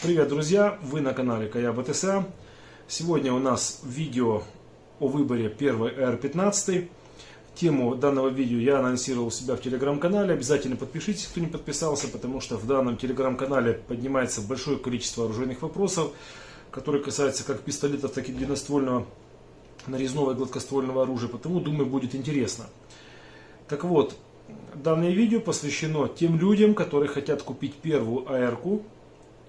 Привет, друзья! Вы на канале Kaya BTSA. Сегодня у нас видео о выборе первой AR-15. Тему данного видео я анонсировал у себя в телеграм-канале. Обязательно подпишитесь, кто не подписался, потому что в данном телеграм-канале поднимается большое количество оружейных вопросов, которые касаются как пистолетов, так и длинноствольного, нарезного и гладкоствольного оружия. Потому, думаю, будет интересно. Так вот, данное видео посвящено тем людям, которые хотят купить первую AR-ку,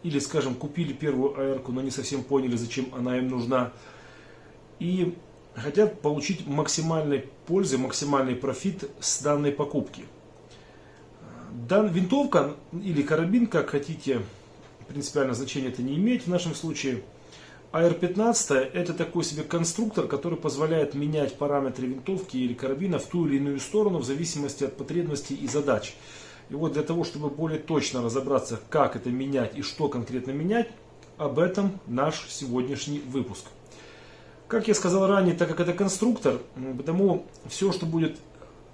или, скажем, купили первую AR-ку, но не совсем поняли, зачем она им нужна, и хотят получить максимальной пользы, максимальный профит с данной покупки. Винтовка или карабин, как хотите, принципиально значения это не имеет в нашем случае. AR-15 это такой себе конструктор, который позволяет менять параметры винтовки или карабина в ту или иную сторону в зависимости от потребностей и задач. И вот для того, чтобы более точно разобраться, как это менять и что конкретно менять, об этом наш сегодняшний выпуск. Как я сказал ранее, так как это конструктор, потому все, что будет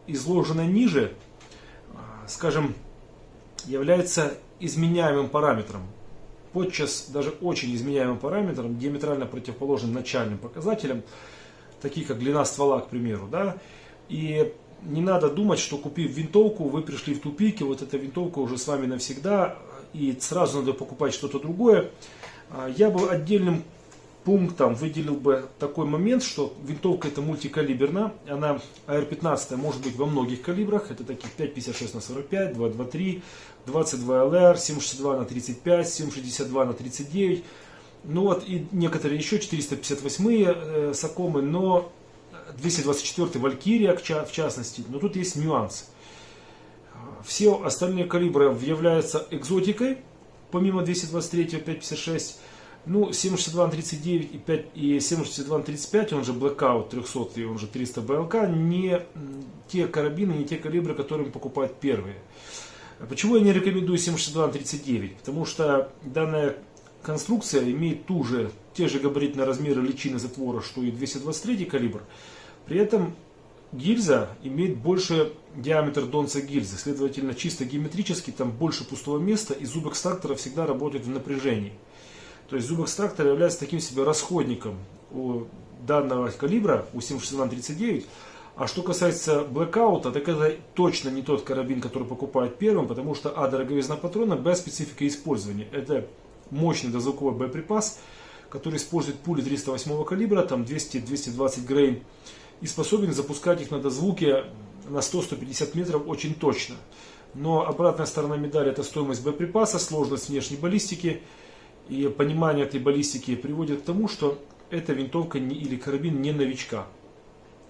изложено ниже, скажем, является изменяемым параметром. Подчас даже очень изменяемым параметром, диаметрально противоположным начальным показателям, такие как длина ствола, к примеру. Да? И не надо думать, что купив винтовку, вы пришли в тупик, и вот эта винтовка уже с вами навсегда, и сразу надо покупать что-то другое. Я бы отдельным пунктом выделил бы такой момент, что винтовка это мультикалиберна, она AR-15 может быть во многих калибрах, это таких 5,56 на 45, 2,23, 22 LR, 7,62 на 35, 7,62 на 39, ну вот и некоторые еще 458 сокомы, но 224 Валькирия в частности, но тут есть нюансы. Все остальные калибры являются экзотикой, помимо 223 5,56, ну 7,62 на 39 и 7,62 на 35, он же Blackout 300 и он же 300 БЛК, не те карабины, не те калибры, которые покупают первые. Почему я не рекомендую 7,62 на 39? Потому что данная конструкция имеет те же габаритные размеры личины затвора, что и 223 калибр. При этом гильза имеет больше диаметр донца гильзы. Следовательно, чисто геометрически там больше пустого места, и зуб экстрактора всегда работает в напряжении. То есть зуб экстрактора является таким себе расходником у данного калибра, у 7,62 на 39. А что касается Blackout, так это точно не тот карабин, который покупают первым, потому что дороговизна патрона, специфика использования. Это мощный дозвуковой боеприпас, который использует пули 308 калибра, там 200-220 грейн, и способен запускать их на дозвуке на 100-150 метров очень точно. Но обратная сторона медали это стоимость боеприпаса, сложность внешней баллистики, и понимание этой баллистики приводит к тому, что эта винтовка или карабин не новичка.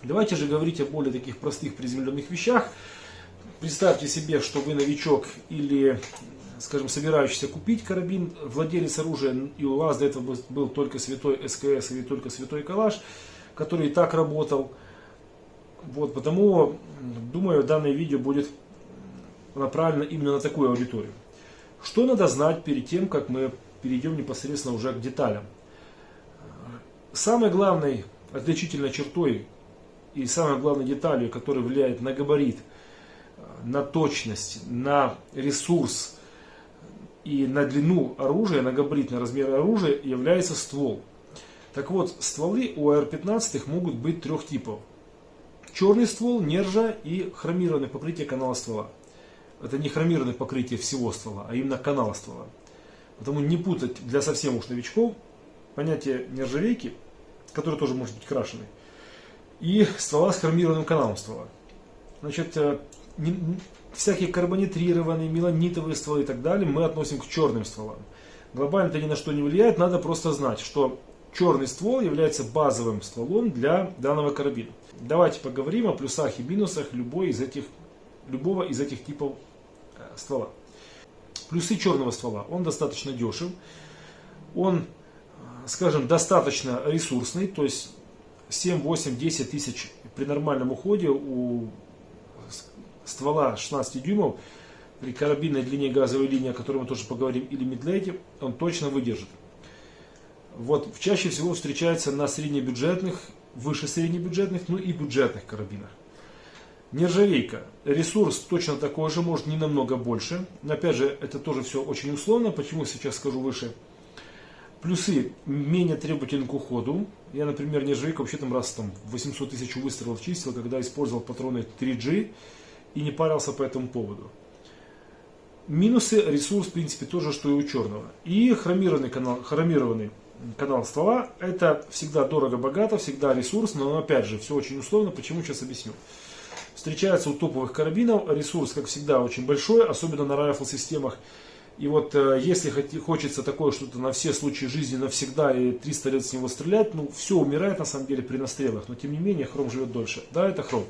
Давайте же говорить о более таких простых приземленных вещах. Представьте себе, что вы новичок или, скажем, собирающийся купить карабин, владелец оружия, и у вас до этого был только святой СКС или только святой калаш, который и так работал. Вот, потому, думаю, данное видео будет направлено именно на такую аудиторию. Что надо знать перед тем, как мы перейдем непосредственно уже к деталям? Самой главной отличительной чертой и самой главной деталью, которая влияет на габарит, на точность, на ресурс и на длину оружия, на габарит, на размер оружия, является ствол. Так вот, стволы у AR-15 могут быть трех типов. Черный ствол, нержа и хромированное покрытие канала ствола. Это не хромированное покрытие всего ствола, а именно канала ствола. Потому не путать для совсем уж новичков понятие нержавейки, который тоже может быть крашеный, и ствола с хромированным каналом ствола. Значит, всякие карбонитрированные, меланитовые стволы и так далее мы относим к черным стволам. Глобально это ни на что не влияет, надо просто знать, что черный ствол является базовым стволом для данного карабина. Давайте поговорим о плюсах и минусах любого из этих типов ствола. Плюсы черного ствола. Он достаточно дешев, он, скажем, достаточно ресурсный, то есть 7, 8, 10 тысяч при нормальном уходе у ствола 16 дюймов при карабинной длине газовой линии, о которой мы тоже поговорим, или мидлейте, он точно выдержит. Вот чаще всего встречается на среднебюджетных, выше среднебюджетных, ну и бюджетных карабинах. Нержавейка. Ресурс точно такой же, может не намного больше. Но опять же, это тоже все очень условно. Почему сейчас скажу выше? Плюсы менее требователен к уходу. Я, например, нержавейку вообще там раз 800 тысяч выстрелов чистил, когда использовал патроны 3G и не парился по этому поводу. Минусы: ресурс, в принципе, тоже, что и у черного. И хромированный канал ствола. Это всегда дорого-богато, всегда ресурс, но опять же, все очень условно. Почему, сейчас объясню. Встречается у топовых карабинов. Ресурс, как всегда, очень большой, особенно на райфл-системах. И вот если хочется такое что-то на все случаи жизни навсегда и 300 лет с него стрелять, ну все умирает на самом деле при настрелах, но тем не менее хром живет дольше. Да, это хром.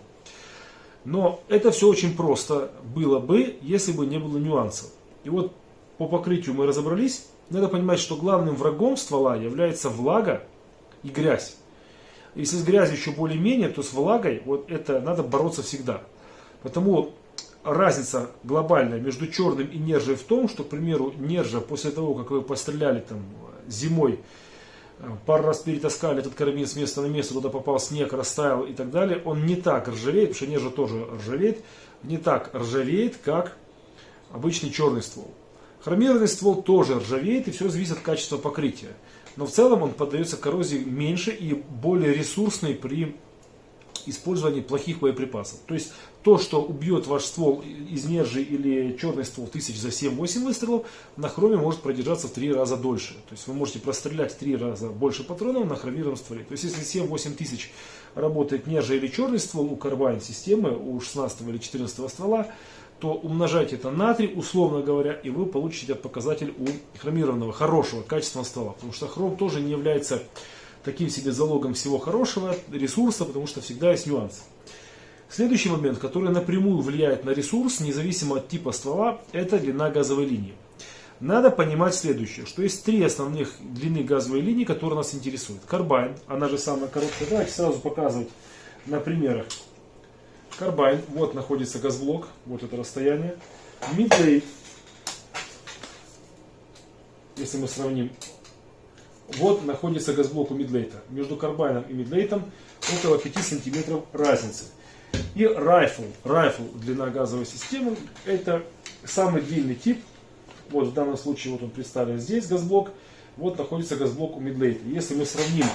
Но это все очень просто было бы, если бы не было нюансов. И вот по покрытию мы разобрались. Надо понимать, что главным врагом ствола является влага и грязь. Если с грязью еще более-менее, то с влагой вот это надо бороться всегда. Потому разница глобальная между черным и нержей в том, что, к примеру, нержа после того, как вы постреляли там зимой, пару раз перетаскали этот карабин с места на место, туда попал снег, растаял и так далее, он не так ржавеет, потому что нержа тоже ржавеет, не так ржавеет, как обычный черный ствол. Хромированный ствол тоже ржавеет, и все зависит от качества покрытия. Но в целом он поддается коррозии меньше и более ресурсный при использовании плохих боеприпасов. То есть то, что убьет ваш ствол из нержи или черный ствол тысяч за 7-8 выстрелов, на хроме может продержаться в 3 раза дольше. То есть вы можете прострелять в 3 раза больше патронов на хромированном стволе. То есть если 7-8 тысяч работает нержа или черный ствол у карбайн системы, у 16 или 14 ствола, то умножайте это на 3, условно говоря, и вы получите этот показатель у хромированного, хорошего, качественного ствола. Потому что хром тоже не является таким себе залогом всего хорошего ресурса, потому что всегда есть нюансы. Следующий момент, который напрямую влияет на ресурс, независимо от типа ствола, это длина газовой линии. Надо понимать следующее, что есть 3 основных длины газовой линии, которые нас интересуют. Карбайн, она же самая короткая. Давайте сразу показывать на примерах. Карбайн, вот находится газблок, вот это расстояние. Мидлейт, если мы сравним, вот находится газблок у мидлейта. Между карбайном и мидлейтом около 5 сантиметров разницы. И райфл, длина газовой системы, это самый длинный тип. Вот в данном случае вот он представлен здесь газблок, вот находится газблок у мидлейта. Если мы сравним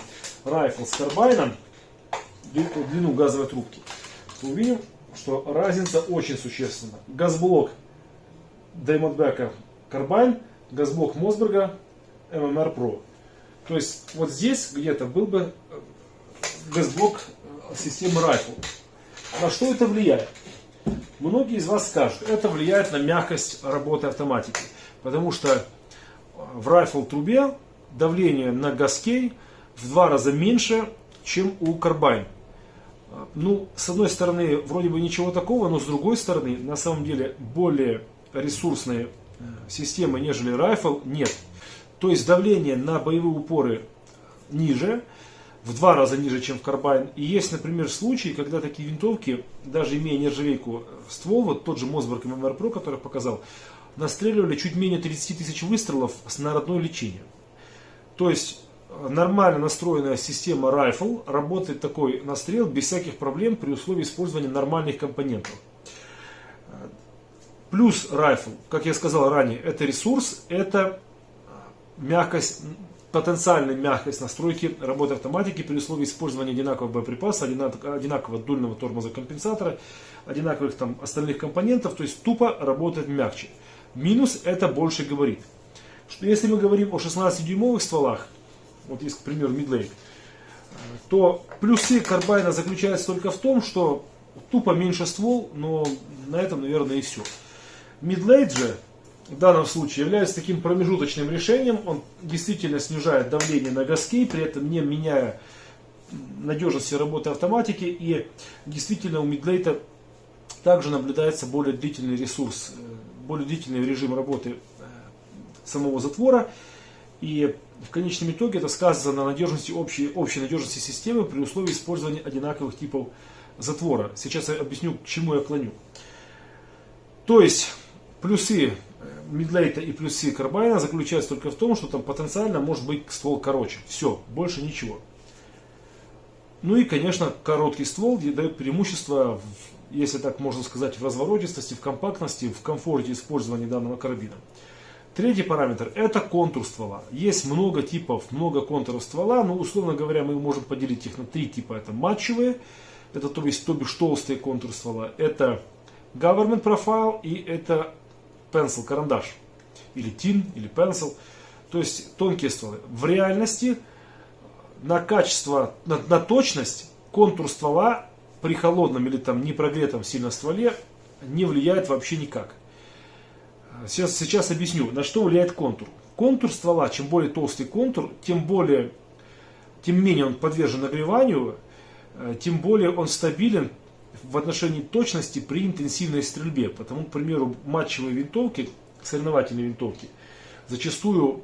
райфл с карбайном, длину газовой трубки, то увидим, что разница очень существенна. Газблок Diamondback карбайн, газблок Мосберга MMR Pro. То есть вот здесь где-то был бы газблок системы Rifle. На что это влияет? Многие из вас скажут, это влияет на мягкость работы автоматики. Потому что в Rifle трубе давление на газкей в 2 раза меньше, чем у карбайн. Ну, с одной стороны, вроде бы ничего такого, но с другой стороны, на самом деле, более ресурсные системы, нежели Rifle, нет. То есть давление на боевые упоры ниже, в 2 раза ниже, чем в карбайн. И есть, например, случаи, когда такие винтовки, даже имея нержавейку в ствол, вот тот же Mossberg MMR Pro, который я показал, настреливали чуть менее 30 тысяч выстрелов на родное лечение. То есть нормально настроенная система Rifle работает такой настрел без всяких проблем при условии использования нормальных компонентов. Плюс Rifle, как я сказал ранее, это ресурс, это мягкость, потенциальная мягкость настройки работы автоматики при условии использования одинакового боеприпаса, одинакового дульного тормоза-компенсатора, одинаковых там остальных компонентов, то есть тупо работает мягче. Минус — это больше габарит. Что если мы говорим о 16-дюймовых стволах, вот есть, к примеру, Midlake, то плюсы карбайна заключаются только в том, что тупо меньше ствол, но на этом, наверное, и все. Midlake же в данном случае является таким промежуточным решением. Он действительно снижает давление на газкей, при этом не меняя надежности работы автоматики. И действительно у Midlake также наблюдается более длительный ресурс, более длительный режим работы самого затвора. И в конечном итоге это сказывается на надежности, общей надежности системы при условии использования одинаковых типов затвора. Сейчас я объясню, к чему я клоню. То есть плюсы Midlake и плюсы карбайна заключаются только в том, что там потенциально может быть ствол короче. Все, больше ничего. Ну и, конечно, короткий ствол дает преимущество, если так можно сказать, в разворотистости, в компактности, в комфорте использования данного карабина. Третий параметр — это контур ствола. Есть много типов, много контуров ствола, но условно говоря мы можем поделить их на три типа. Это матчевые, это то бишь толстые контуры ствола, это government profile и это pencil, карандаш, или tin, или pencil, то есть тонкие стволы. В реальности на качество, на точность контур ствола при холодном или там непрогретом сильно стволе не влияет вообще никак. Сейчас объясню, на что влияет контур. Контур ствола, чем более толстый контур, тем менее он подвержен нагреванию, тем более он стабилен в отношении точности при интенсивной стрельбе. Потому, к примеру, матчевые винтовки, соревновательные винтовки, зачастую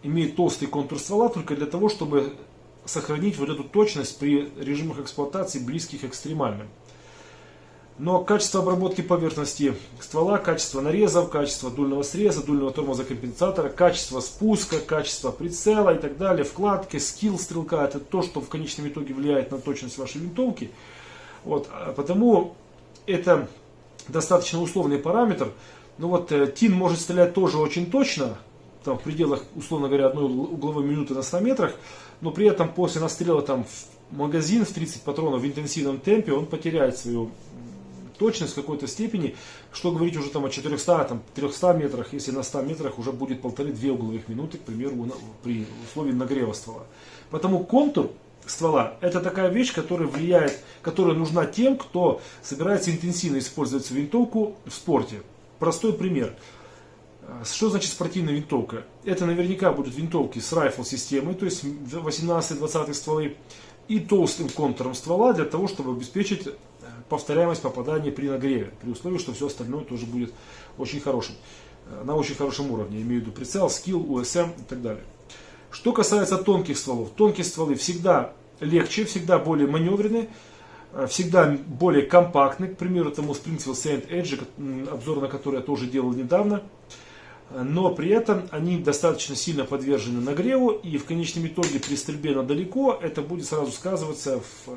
имеют толстый контур ствола только для того, чтобы сохранить вот эту точность при режимах эксплуатации, близких к экстремальным. Но качество обработки поверхности ствола, качество нарезов, качество дульного среза, дульного тормоза компенсатора, качество спуска, качество прицела и так далее, вкладки, скилл стрелка — это то, что в конечном итоге влияет на точность вашей винтовки. Вот, потому это достаточно условный параметр. Но вот тин может стрелять тоже очень точно, там, в пределах, условно говоря, одной угловой минуты на 100 метрах, но при этом после настрела там, в магазин в 30 патронов в интенсивном темпе он потеряет свою точность в какой-то степени, что говорить уже там о 400, там, 300 метрах, если на 100 метрах уже будет 1,5-2 угловых минуты, к примеру, при условии нагрева ствола. Потому контур ствола — это такая вещь, которая влияет, которая нужна тем, кто собирается интенсивно использовать свою винтовку в спорте. Простой пример. Что значит спортивная винтовка? Это наверняка будут винтовки с райфл-системой, то есть 18-20 стволы, и толстым контуром ствола для того, чтобы обеспечить повторяемость попадания при нагреве, при условии, что все остальное тоже будет очень хорошим, на очень хорошем уровне. Я имею в виду прицел, скилл, УСМ и так далее. Что касается тонких стволов, тонкие стволы всегда легче, всегда более маневренные, всегда более компактны. К примеру, тому Springfield Saint Edge, обзор на который я тоже делал недавно. Но при этом они достаточно сильно подвержены нагреву, и в конечном итоге при стрельбе на далеко это будет сразу сказываться в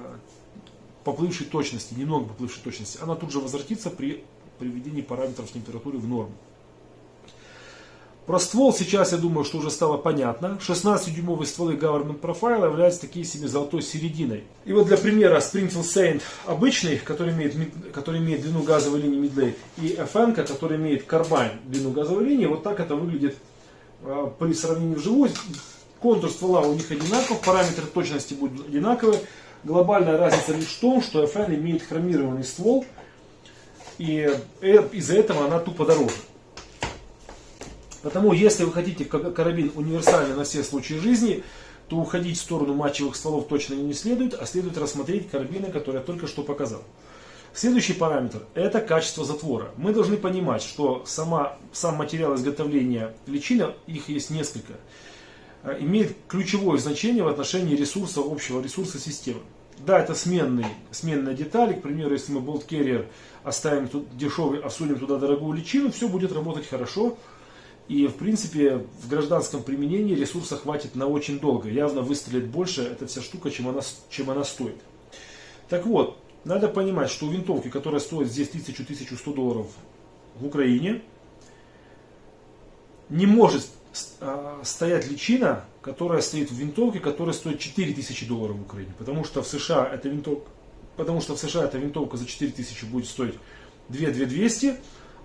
поплывшей точности, немного поплывшей точности. Она тут же возвратится при приведении параметров температуры в норму. Про ствол сейчас, я думаю, что уже стало понятно. 16-дюймовые стволы Government Profile являются такие себе золотой серединой. И вот для примера Springfield Saint обычный, который имеет длину газовой линии Midlake, и FN, который имеет карбайн длину газовой линии, вот так это выглядит при сравнении вживую. Контур ствола у них одинаков, параметры точности будут одинаковые. Глобальная разница лишь в том, что FN имеет хромированный ствол, и из-за этого она тупо дороже. Потому если вы хотите карабин универсальный на все случаи жизни, то уходить в сторону матчевых стволов точно не следует, а следует рассмотреть карабины, которые я только что показал. Следующий параметр — это качество затвора. Мы должны понимать, что сам материал изготовления личины, их есть несколько, имеет ключевое значение в отношении ресурса, общего ресурса системы. Да, это сменные детали. К примеру, если мы болт carrier оставим тут дешевый, а всунем туда дорогую личину, все будет работать хорошо. И в принципе в гражданском применении ресурса хватит на очень долго. Явно выстрелит больше эта вся штука, чем она стоит. Так вот, надо понимать, что у винтовки, которая стоит здесь $1100 в Украине, не может стоять личина, которая стоит в винтовке, которая стоит $4000 в Украине. Потому что в США эта винтовка за 4000 будет стоить 2200,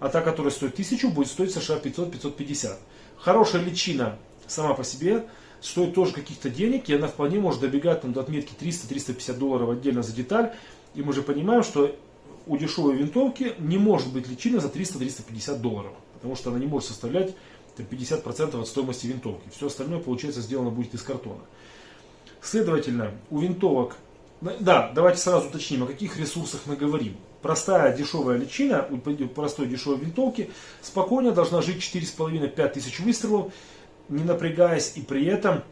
а та, которая стоит 1000, будет стоить в США 500-550. Хорошая личина сама по себе стоит тоже каких-то денег, и она вполне может добегать до отметки $300-350 отдельно за деталь. И мы же понимаем, что у дешевой винтовки не может быть личина за $300-350, потому что она не может составлять 50% от стоимости винтовки. Все остальное, получается, сделано будет из картона. Следовательно, у винтовок... Да, давайте сразу уточним, о каких ресурсах мы говорим. Простая дешевая личина у простой дешевой винтовки спокойно должна жить 4,5-5 тысяч выстрелов, не напрягаясь, и при этом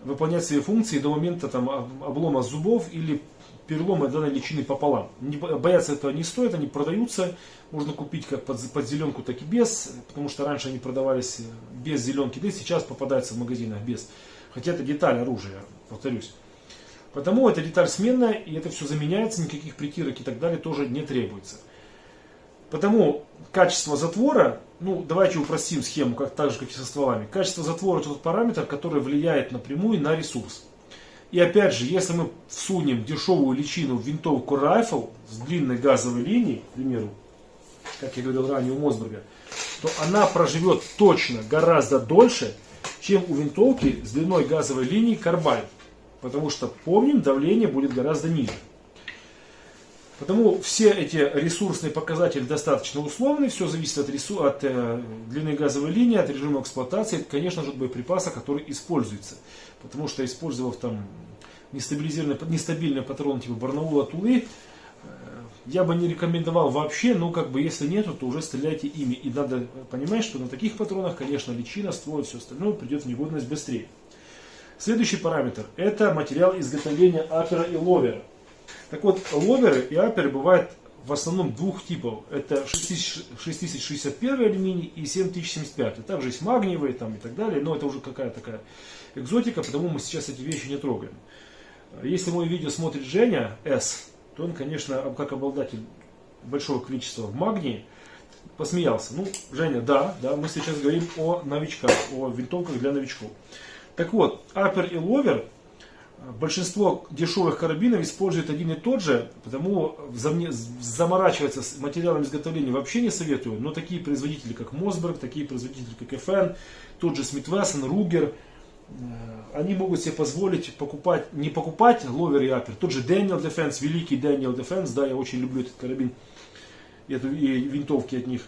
выполнять свои функции до момента облома зубов или перелома данной личины пополам. Бояться этого не стоит, они продаются, можно купить как под зеленку, так и без, потому что раньше они продавались без зеленки, да и сейчас попадаются в магазинах без. Хотя это деталь оружия, повторюсь. Потому эта деталь сменная, и это все заменяется, никаких притирок и так далее тоже не требуется. Потому качество затвора, ну давайте упростим схему, так же как и со стволами. Качество затвора это тот параметр, который влияет напрямую на ресурс. И опять же, если мы всунем дешевую личину в винтовку Rifle с длинной газовой линией, к примеру, как я говорил ранее у Мосберга, то она проживет точно гораздо дольше, чем у винтовки с длиной газовой линии Carbine. Потому что, помним, давление будет гораздо ниже. Потому все эти ресурсные показатели достаточно условны, все зависит от длины газовой линии, от режима эксплуатации, это, конечно же, от боеприпаса, который используется. Потому что, использовав там нестабильные патроны типа Барнаула, Тулы, я бы не рекомендовал вообще, но как бы если нету, то уже стреляйте ими. И надо понимать, что на таких патронах, конечно, личина, ствол и все остальное придет в негодность быстрее. Следующий параметр – это материал изготовления апера и ловера. Так вот, ловеры и аперы бывают в основном двух типов. Это 6061 алюминий и 7075. Также есть магниевые там, и так далее, но это уже какая-то такая экзотика, потому мы сейчас эти вещи не трогаем. Если мое видео смотрит Женя С, то он, конечно, как обладатель большого количества в магнии, посмеялся. Ну, Женя, да, мы сейчас говорим о новичках, о винтовках для новичков. Так вот, апер и ловер, большинство дешевых карабинов используют один и тот же, потому заморачиваться с материалом изготовления вообще не советую, но такие производители, как Мосберг, такие производители, как FN, тот же Смит Вессон, Ругер, они могут себе позволить не покупать ловер и апер. Тот же Daniel Defense, великий Daniel Defense, да, я очень люблю этот карабин и винтовки от них.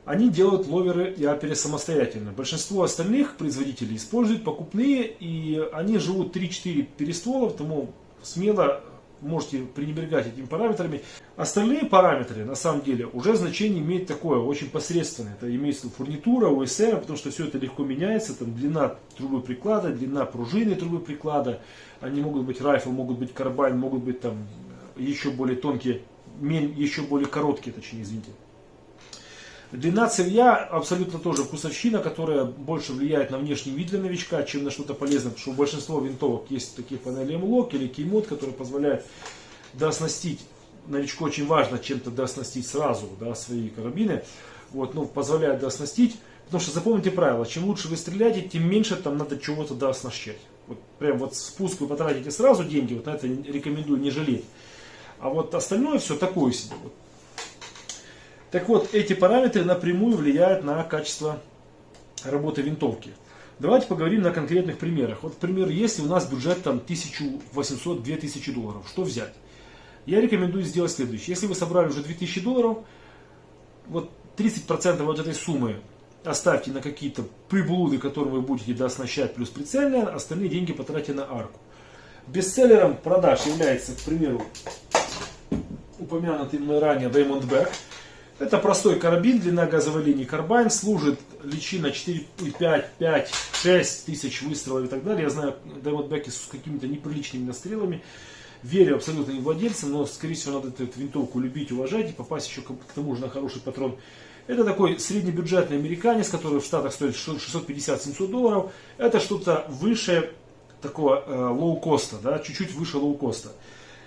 Они делают ловеры и аперы самостоятельно. Большинство остальных производителей используют покупные, и они живут 3-4 перествола, потому смело можете пренебрегать этими параметрами. Остальные параметры, на самом деле, уже значение имеют такое, очень посредственное. Это имеется в виду фурнитура, ОСР, потому что все это легко меняется. Там длина трубы приклада, длина пружины трубы приклада. Они могут быть райфл, могут быть карбайн, могут быть там еще более тонкие, еще более короткие, точнее, извините. Длина цевья абсолютно тоже вкусовщина, которая больше влияет на внешний вид для новичка, чем на что-то полезное, потому что у большинства винтовок есть такие панели M-Lock или Keymod, которые позволяют дооснастить, новичку очень важно чем-то дооснастить сразу, да, свои карабины, вот, ну, позволяет дооснастить, потому что запомните правило, чем лучше вы стреляете, тем меньше там надо чего-то дооснащать. Вот, прям вот спуск вы потратите сразу деньги, вот на это рекомендую не жалеть. А вот остальное все такое себе. Так вот, эти параметры напрямую влияют на качество работы винтовки. Давайте поговорим на конкретных примерах. Вот, например, если у нас бюджет там 1800-2000 долларов, что взять? Я рекомендую сделать следующее. Если вы собрали уже 2000 долларов, вот 30% от этой суммы оставьте на какие-то приблуды, которые вы будете дооснащать, плюс прицельные, остальные деньги потратьте на арку. Бестселлером продаж является, к примеру, упомянутый мной ранее Diamondback. Это простой карабин, длина газовой линии Carbine, служит личина 4, 5, 5, 6 тысяч выстрелов и так далее. Я знаю Diamondback с какими-то неприличными настрелами. Верю абсолютно не владельцам, но, скорее всего, надо эту винтовку любить, уважать и попасть еще к тому же на хороший патрон. Это такой среднебюджетный американец, который в Штатах стоит 650-700 долларов. Это что-то выше такого лоу-коста, да, чуть-чуть выше лоу-коста.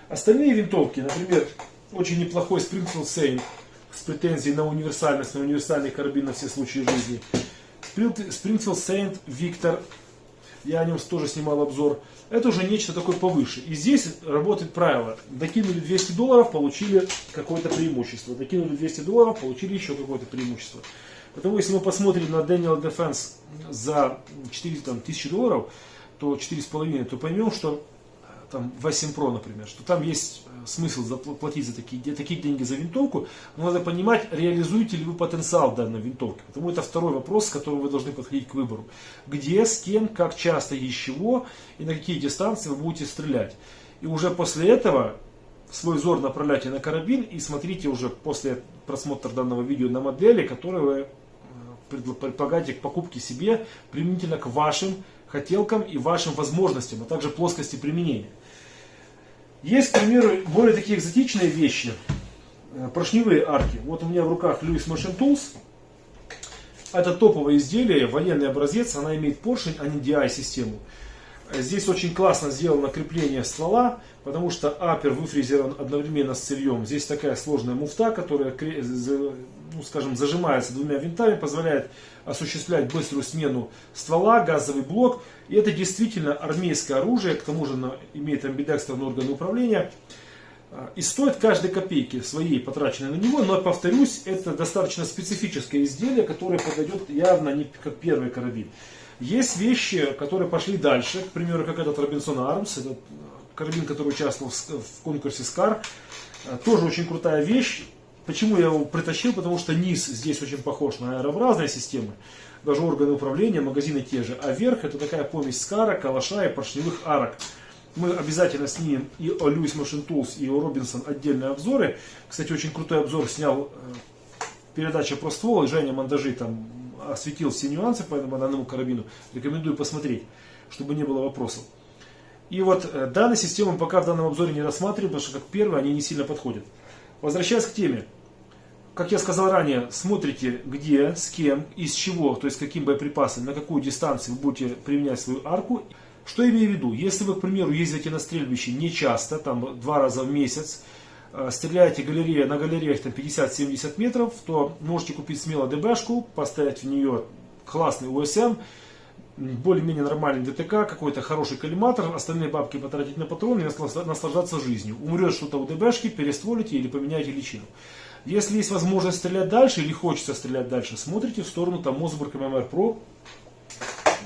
Остальные винтовки, например, очень неплохой Springfield Saint, с претензией на универсальность, на универсальный карабин на все случаи жизни. Springfield Saint Victor, я о нем тоже снимал обзор. Это уже нечто такое повыше. И здесь работает правило. Докинули 200 долларов, получили какое-то преимущество. Докинули 200 долларов, получили еще какое-то преимущество. Потому если мы посмотрим на Daniel Defense за 4000 долларов, то 4,5, то поймем, что там 8 Pro, например, что там есть смысл заплатить за такие деньги за винтовку, но надо понимать, реализуете ли вы потенциал данной винтовки. Потому это второй вопрос, с которым вы должны подходить к выбору. Где, с кем, как часто, из чего и на какие дистанции вы будете стрелять. И уже после этого свой взор направляйте на карабин и смотрите уже после просмотра данного видео на модели, которые вы предлагаете к покупке себе применительно к вашим хотелкам и вашим возможностям, а также плоскости применения. Есть, к примеру, более такие экзотичные вещи, поршневые арки. Вот у меня в руках Lewis Machine Tools. Это топовое изделие, военный образец, она имеет поршень, а не DI-систему. Здесь очень классно сделано крепление ствола, потому что аппер выфрезерован одновременно с цевьем. Здесь такая сложная муфта, которая, ну, скажем, зажимается двумя винтами, позволяет осуществлять быструю смену ствола, газовый блок. И это действительно армейское оружие, к тому же оно имеет амбидекстрные органы управления. И стоит каждой копейки своей, потраченной на него, но, повторюсь, это достаточно специфическое изделие, которое подойдет явно не как первый карабин. Есть вещи, которые пошли дальше, к примеру, как этот Robinson Arms, этот карабин, который участвовал в конкурсе SCAR, тоже очень крутая вещь. Почему я его притащил? Потому что низ здесь очень похож на аэрообразные системы, даже органы управления, магазины те же, а верх это такая помесь SCAR, калаша и поршневых арок. Мы обязательно снимем и о Lewis Machine Tools, и о Robinson отдельные обзоры. Кстати, очень крутой обзор снял передача про ствол, и Женя Монтажи там осветил все нюансы по данному карабину. Рекомендую посмотреть, чтобы не было вопросов. И вот данные системы пока в данном обзоре не рассматриваем, потому что как первые они не сильно подходят. Возвращаясь к теме. Как я сказал ранее, смотрите где, с кем, из чего, то есть каким боеприпасом, на какую дистанцию вы будете применять свою арку. Что имею в виду? Если вы, к примеру, ездите на стрельбище не часто, там 2 раза в месяц, стреляете на галереях 50-70 метров, то можете купить смело ДБшку, поставить в нее классный УСМ, более-менее нормальный ДТК, какой-то хороший коллиматор, остальные бабки потратить на патроны и наслаждаться жизнью. Умрет что-то у ДБшки, перестволите или поменяйте личину. Если есть возможность стрелять дальше или хочется стрелять дальше, смотрите в сторону там Mossberg MMR Pro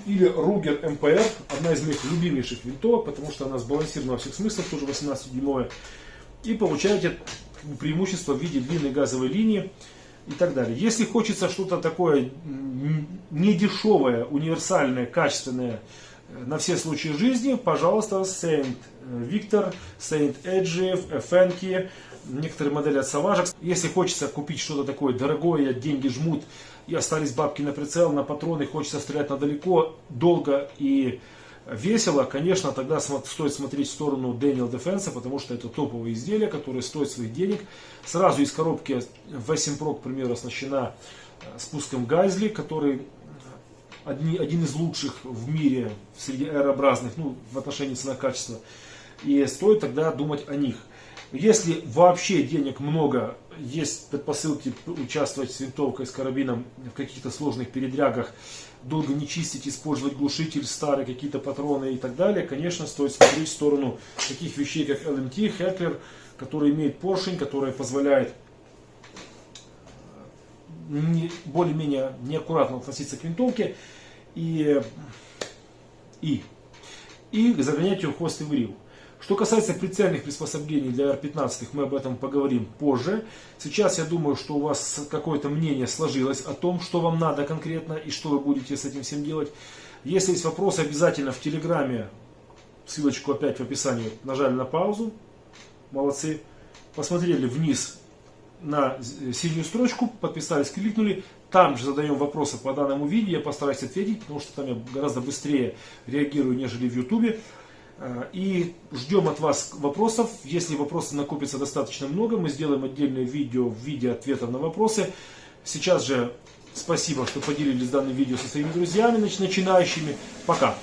или Ruger MPR, одна из моих любимейших винтовок, потому что она сбалансирована во всех смыслах, тоже 18-дюймовая. И получаете преимущество в виде длинной газовой линии и так далее. Если хочется что-то такое недешевое, универсальное, качественное на все случаи жизни, пожалуйста, Saint Victor, Saint Edge, Fenke, некоторые модели от Savage. Если хочется купить что-то такое дорогое, деньги жмут, и остались бабки на прицел, на патроны, хочется стрелять надалеко, долго и весело, конечно, тогда стоит смотреть в сторону Daniel Defense, потому что это топовые изделия, которые стоят своих денег. Сразу из коробки V7 Pro, к примеру, оснащена спуском Гайзли, который один из лучших в мире среди аэрообразных, ну, в отношении цена-качества. И стоит тогда думать о них. Если вообще денег много, есть предпосылки участвовать с винтовкой, с карабином в каких-то сложных передрягах, долго не чистить, использовать глушитель старый, какие-то патроны и так далее, конечно, стоит смотреть в сторону таких вещей, как LMT, Heckler, который имеет поршень, который позволяет более-менее неаккуратно относиться к винтовке и загонять ее в хвост и в рил. Что касается прицельных приспособлений для R15, мы об этом поговорим позже. Сейчас я думаю, что у вас какое-то мнение сложилось о том, что вам надо конкретно и что вы будете с этим всем делать. Если есть вопросы, обязательно в Телеграме, ссылочку опять в описании, нажали на паузу. Молодцы. Посмотрели вниз на синюю строчку, подписались, кликнули. Там же задаем вопросы по данному видео, я постараюсь ответить, потому что там я гораздо быстрее реагирую, нежели в YouTube. И ждем от вас вопросов. Если вопросов накопится достаточно много, мы сделаем отдельное видео в виде ответов на вопросы. Сейчас же спасибо, что поделились данным видео со своими друзьями начинающими. Пока!